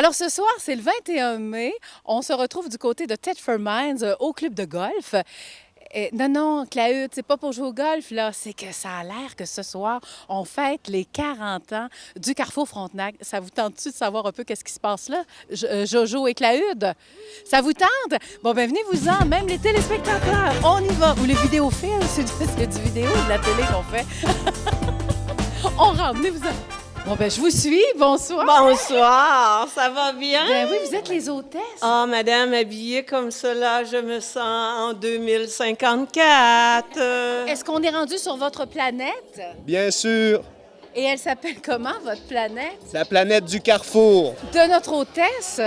Alors ce soir, c'est le 21 mai. On se retrouve du côté de Thetford Mines au club de golf. Non, Claude, c'est pas pour jouer au golf, là. C'est que ça a l'air que ce soir, on fête les 40 ans du Carrefour Frontenac. Ça vous tente-tu de savoir un peu qu'est-ce qui se passe là? Jojo et Claude? Ça vous tente? Bon, ben venez-vous-en, même les téléspectateurs. On y va. Ou les vidéophiles, c'est du vidéo de la télé qu'on fait. On rentre, venez-vous-en. Bon, ben je vous suis. Bonsoir. Bonsoir, ça va bien? Ben oui, vous êtes les hôtesses. Ah, madame, habillée comme cela, je me sens en 2054. Est-ce qu'on est rendu sur votre planète? Bien sûr, Et elle s'appelle comment, votre planète? c'est la planète du Carrefour. De notre hôtesse,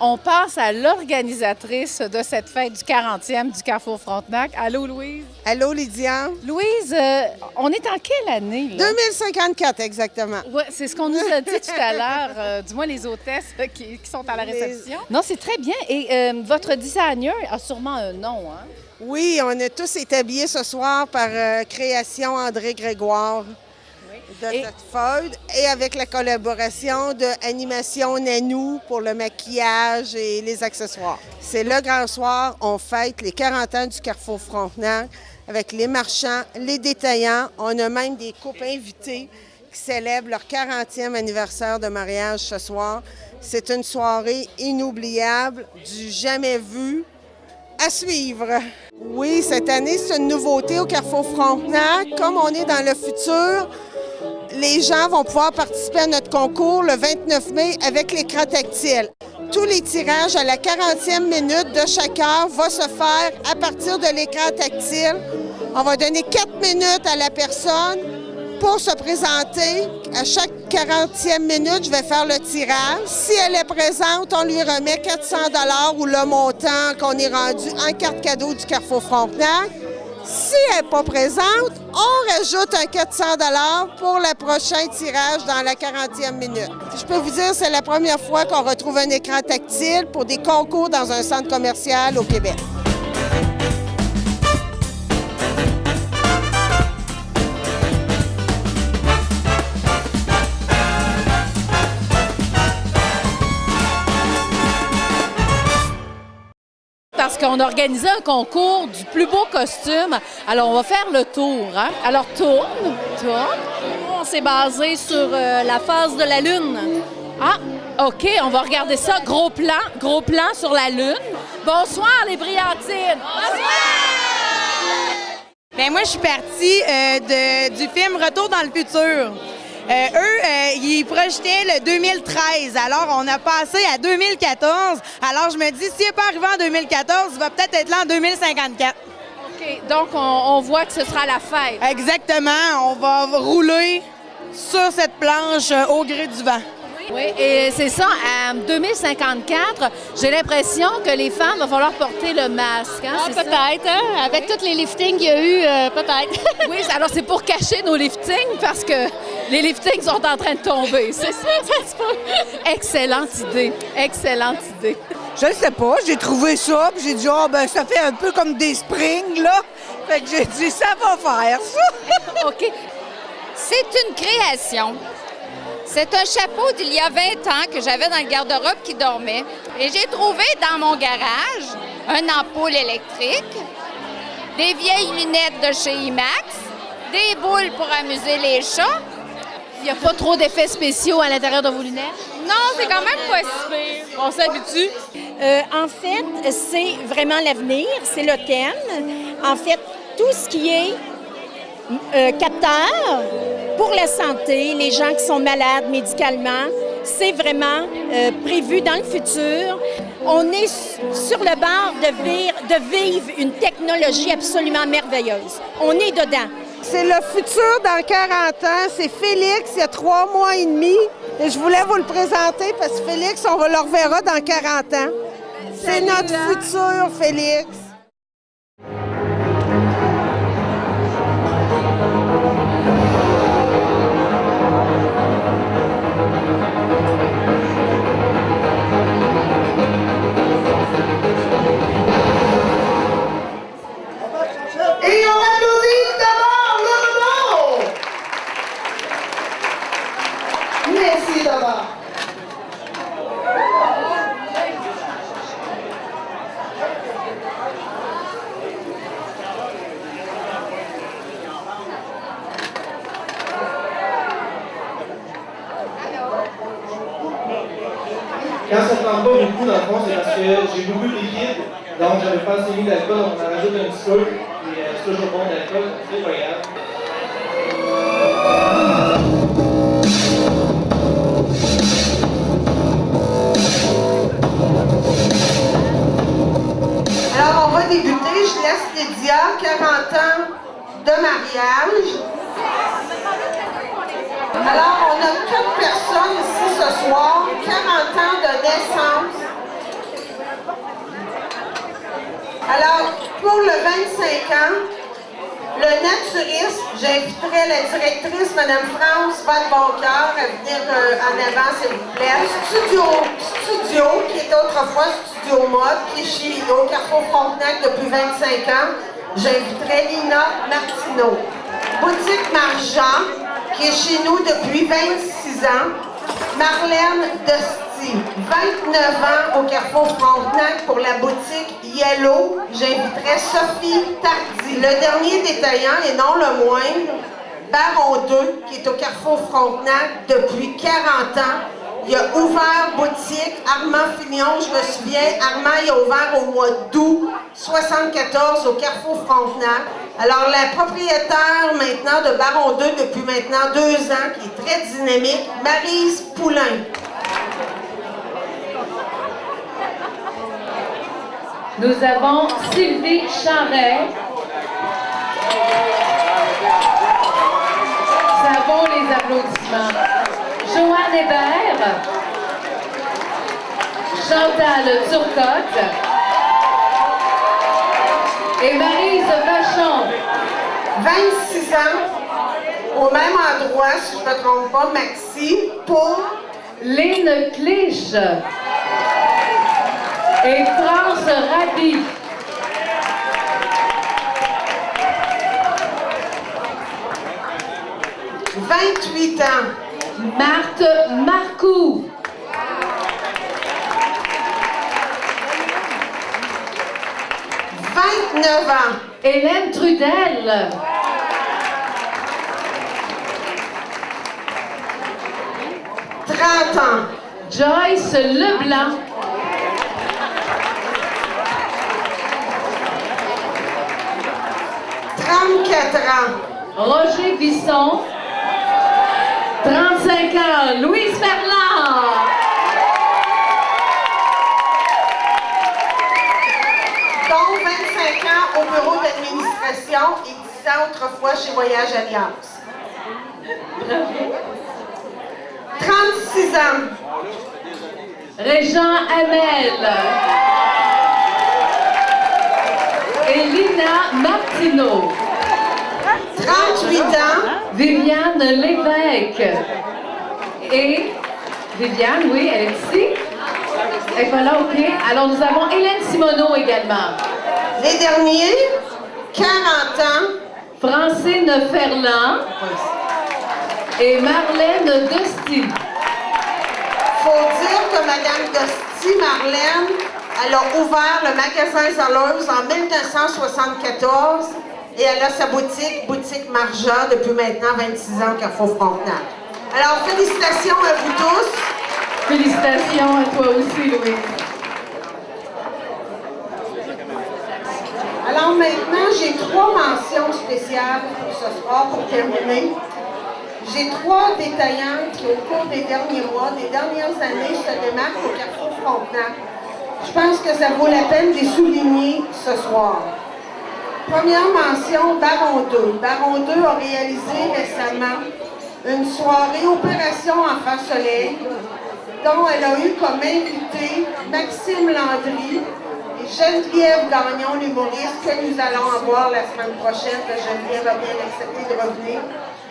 on passe à l'organisatrice de cette fête du 40e du Carrefour Frontenac. Allô, Louise? Allô, Lydia? Louise, on est en quelle année, là? 2054, exactement. Oui, c'est ce qu'on nous a dit tout à l'heure, du moins les hôtesses qui sont à la réception. Non, c'est très bien. Et votre designer a sûrement un nom, hein? Oui, on est tous établis ce soir par Création André Grégoire de Thetford et avec la collaboration de Animation Nanou pour le maquillage et les accessoires. C'est le grand soir, on fête les 40 ans du Carrefour Frontenac avec les marchands, les détaillants. On a même des couples invités qui célèbrent leur 40e anniversaire de mariage ce soir. C'est une soirée inoubliable, du jamais vu. À suivre. Oui, cette année, c'est une nouveauté au Carrefour Frontenac. Comme on est dans le futur, les gens vont pouvoir participer à notre concours le 29 mai avec l'écran tactile. Tous les tirages à la 40e minute de chaque heure vont se faire à partir de l'écran tactile. On va donner 4 minutes à la personne pour se présenter. À chaque 40e minute, je vais faire le tirage. Si elle est présente, on lui remet 400 $ ou le montant qu'on est rendu en carte cadeau du Carrefour Frontenac. Si elle n'est pas présente, on rajoute un 400 $ pour le prochain tirage dans la 40e minute. Je peux vous dire, c'est la première fois qu'on retrouve un écran tactile pour des concours dans un centre commercial au Québec. Parce qu'on a organisé un concours du plus beau costume. Alors, on va faire le tour, hein? Alors, tourne. On s'est basé sur la phase de la Lune. Ah, OK, on va regarder ça. Gros plan sur la Lune. Bonsoir, les brillantines. Bien, moi, je suis partie du film Retour dans le futur. Ils projetaient le 2013. Alors, on a passé à 2014. Alors, je me dis, s'il n'est pas arrivé en 2014, il va peut-être être là en 2054. OK, donc on voit que ce sera la fête. Exactement. On va rouler sur cette planche au gré du vent. Oui, et c'est ça, en 2054, j'ai l'impression que les femmes, va falloir porter le masque. Hein, c'est Peut-être, hein? Avec tous les liftings qu'il y a eu, peut-être. Oui, alors c'est pour cacher nos liftings parce que les liftings sont en train de tomber. C'est ça, ça se peut. Excellente idée. Je ne sais pas, j'ai trouvé ça, puis j'ai dit, ça fait un peu comme des springs, là. Fait que j'ai dit, ça va faire, ça. OK. C'est une création. C'est un chapeau d'il y a 20 ans que j'avais dans le garde-robe qui dormait. Et j'ai trouvé dans mon garage une ampoule électrique, des vieilles lunettes de chez IMAX, des boules pour amuser les chats. Il n'y a pas trop d'effets spéciaux à l'intérieur de vos lunettes? Non, c'est quand même pas si pire. On s'habitue? En fait, c'est vraiment l'avenir, c'est le thème. En fait, tout ce qui est capteur pour la santé, les gens qui sont malades médicalement, c'est vraiment prévu dans le futur. On est sur le bord de vivre une technologie absolument merveilleuse. On est dedans. C'est le futur dans 40 ans. C'est Félix, il y a 3 mois et demi. Et je voulais vous le présenter parce que Félix, on le reverra dans 40 ans. C'est notre futur, Félix. Et on applaudit d'abord le Merci d'abord. Quand ça ne prend pas beaucoup, dans le fond, c'est parce que j'ai beaucoup de liquide, donc j'avais pas assez mis d'alcool, donc on en rajoute un petit peu, et c'est toujours bon d'alcool, c'est pas grave. Alors, on va débuter. Je laisse Lydia, 40 ans de mariage. Alors, on a 4 personnes ici ce soir, 40 ans de naissance. Alors, pour le 25 ans, le naturisme, j'inviterai la directrice, Mme France Van Boncoeur, à venir en avant, s'il vous plaît. Studio, qui était autrefois Studio Mode, qui est chez au Carrefour Frontenac depuis 25 ans. J'inviterai Lina Martineau. Boutique Marchand, qui est chez nous depuis 26 ans. Marlène Dosti, 29 ans au Carrefour Frontenac pour la boutique Yellow. J'inviterai Sophie Tardy. Le dernier détaillant, et non le moindre, Baron 2, qui est au Carrefour Frontenac depuis 40 ans. Il a ouvert boutique Armand Fignon, je me souviens, Armand il a ouvert au mois d'août 74 au Carrefour Frontenac. Alors la propriétaire maintenant de Baron 2 depuis maintenant 2 ans, qui est très dynamique, Maryse Poulain. Nous avons Sylvie Charret. Ça vaut les applaudissements. Joanne Hébert. Chantal Turcotte. Et Maryse Vachon. 26 ans, au même endroit, si je ne me trompe pas, Maxi, pour Lynn Clich. Et France Rabi. « 28 ans. Marthe Marcoux. 29 ans. Hélène Trudel. 30 ans. Joyce Leblanc. 34 ans. Roger Bisson. 35 ans. Louise Ferland. Donc 25 ans au bureau d'administration et 10 ans autrefois chez Voyage Alliance. 36 ans. Régent Hamel. Et Lina Martineau. 38 ans. Viviane Lévesque. Et Viviane, oui, elle est ici. Elle est pas là, OK. Alors, nous avons Hélène Simoneau également. Les derniers, 40 ans. Francine Ferland. Et Marlène Dosti. Faut dire que Mme Dosti, Marlène, elle a ouvert le magasin Zolleuse en 1974 et elle a sa boutique Marja, depuis maintenant 26 ans au Carrefour Frontenac. Alors, félicitations à vous tous. Félicitations à toi aussi, Louise. Alors maintenant, j'ai 3 mentions spéciales pour ce soir, pour terminer. J'ai 3 détaillants qui, au cours des derniers mois, des dernières années, se démarquent au Carrefour Frontenac. Je pense que ça vaut la peine de les souligner ce soir. Première mention, Baron 2. Baron 2 a réalisé récemment une soirée Opération Enfant Soleil, dont elle a eu comme invité Maxime Landry et Geneviève Gagnon, l'humoriste, que nous allons avoir la semaine prochaine, que Geneviève a bien accepté de revenir.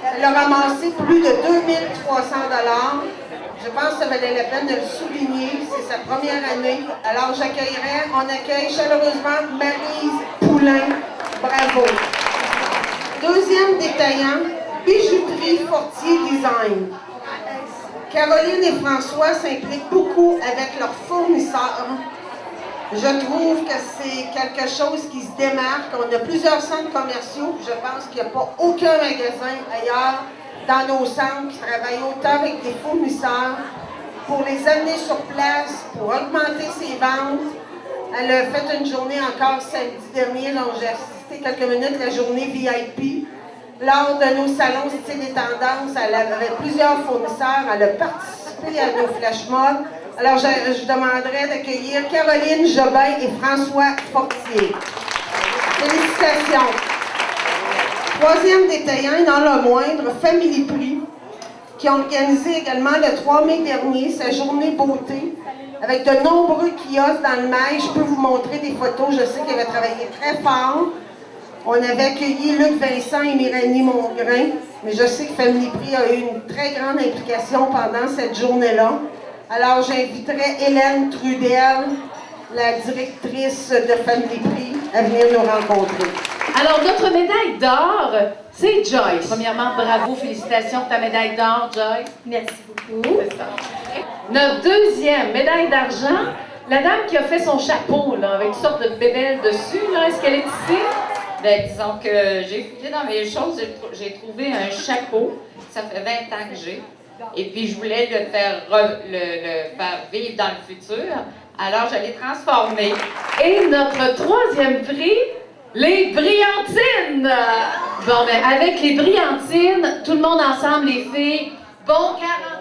Elle a ramassé plus de 2300 $. Je pense que ça valait la peine de le souligner. C'est sa première année. Alors, on accueille chaleureusement Maryse Poulain. Bravo. Deuxième détaillant, Bijouterie Fortier Design. Caroline et François s'impliquent beaucoup avec leurs fournisseurs. Je trouve que c'est quelque chose qui se démarque. On a plusieurs centres commerciaux. Je pense qu'il n'y a pas aucun magasin ailleurs dans nos centres qui travaillent autant avec des fournisseurs pour les amener sur place, pour augmenter ses ventes. Elle a fait une journée encore samedi dernier, donc j'ai assisté quelques minutes, la journée VIP. Lors de nos salons style et tendance, elle avait plusieurs fournisseurs, elle a participé à nos flash mobs. Alors, je demanderais d'accueillir Caroline Jobin et François Fortier. Félicitations. Troisième détaillant, et non le moindre, Family Prix, qui a organisé également le 3 mai dernier sa journée beauté avec de nombreux kiosques dans le mail. Je peux vous montrer des photos, je sais qu'elle avait travaillé très fort. On avait accueilli Luc Vincent et Myranie Mongrain, mais je sais que Family Prix a eu une très grande implication pendant cette journée-là. Alors, j'inviterai Hélène Trudel, la directrice de Family Prix, à venir nous rencontrer. Alors, notre médaille d'or, c'est Joyce. Premièrement, bravo, félicitations pour ta médaille d'or, Joyce. Merci beaucoup. C'est ça. Notre deuxième médaille d'argent, la dame qui a fait son chapeau, là, avec une sorte de bébelle dessus, là, est-ce qu'elle est ici? Bien, disons que j'ai fouillé dans mes choses, j'ai trouvé un chapeau, ça fait 20 ans que j'ai, et puis je voulais le faire vivre dans le futur, alors je l'ai transformé. Et notre troisième prix, les brillantines! Bon, ben, avec les brillantines, tout le monde ensemble, les filles, bon 40